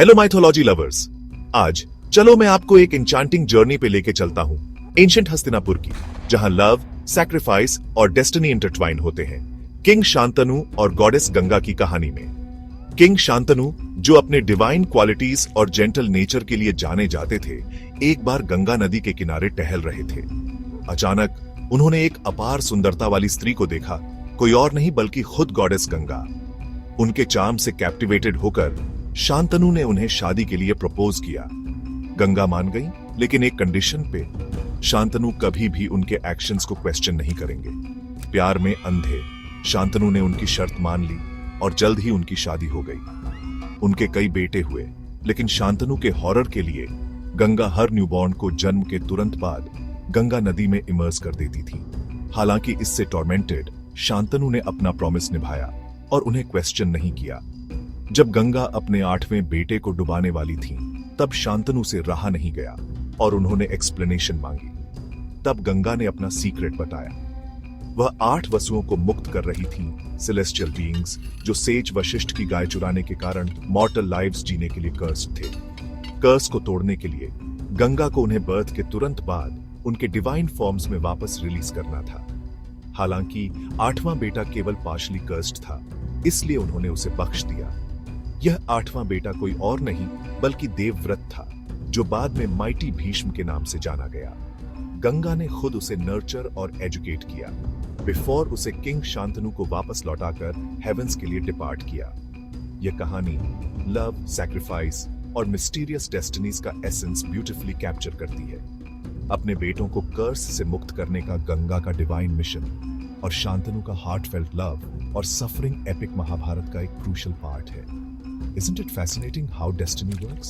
Hello mythology lovers, आज चलो मैं आपको एक इंचांटिंग जर्नी पे लेके चलता हूँ एंशिएंट हस्तिनापुर की, जहां लव, सैक्रिफाइस और डेस्टिनी इंटरट्वाइन होते हैं किंग शांतनु और गॉडेस गंगा की कहानी में। किंग शांतनु, जो अपने डिवाइन क्वालिटीज और जेंटल नेचर के लिए जाने जाते थे, एक बार गंगा नदी के किनारे टहल रहे थे। अचानक उन्होंने एक अपार सुंदरता वाली स्त्री को देखा, कोई और नहीं बल्कि खुद गॉडेस गंगा। उनके चार्म से कैप्टिवेटेड होकर शांतनु ने उन्हें शादी के लिए प्रपोज किया। गंगा मान गई, लेकिन एक कंडीशन पे। शांतनु कभी भी उनके एक्शंस को क्वेश्चन नहीं करेंगे। प्यार में अंधे शांतनु ने उनकी शर्त मान ली और जल्द ही उनकी शादी हो गई। उनके कई बेटे हुए, लेकिन शांतनु के हॉरर के लिए गंगा हर न्यूबॉर्न को जन्म के तुरंत बाद गंगा नदी में इमर्स कर देती थी। हालांकि इससे टॉर्मेंटेड शांतनु ने अपना प्रॉमिस निभाया और उन्हें क्वेश्चन नहीं किया। जब गंगा अपने 8वें बेटे को डुबाने वाली थी, तब शांतनु से रहा नहीं गया और उन्होंने एक्सप्लेनेशन मांगी। तब गंगा ने अपना सीक्रेट बताया। वह 8 वसुओं को मुक्त कर रही थी, सेलेस्टियल बीइंग्स जो सेज वशिष्ठ की गाय चुराने के कारण मॉर्टल लाइव्स जीने के लिए कर्स्ड थे। कर्स को तोड़ने के लिए गंगा को उन्हें बर्थ के तुरंत बाद उनके डिवाइन फॉर्म्स में वापस रिलीज करना था। हालांकि 8वां बेटा केवल पार्शली कर्स्ड था, इसलिए उन्होंने उसे बख्श दिया। यह 8वां बेटा कोई और नहीं बल्कि देवव्रत था, जो बाद में माइटी भीष्म के नाम से जाना गया। गंगा ने खुद उसे नर्चर और एजुकेट किया बिफोर उसे किंग शांतनु को वापस लौटाकर हेवेंस के लिए डिपार्ट किया। यह कहानी लव, सैक्रिफाइस और मिस्टीरियस डेस्टिनीज का एसेंस ब्यूटीफुली कैप्चर करती है। अपने बेटों को कर्स से मुक्त करने का गंगा का डिवाइन मिशन और शांतनु का हार्टफेल्ट लव और सफरिंग एपिक महाभारत का एक क्रूशियल पार्ट है। Isn't it fascinating how destiny works?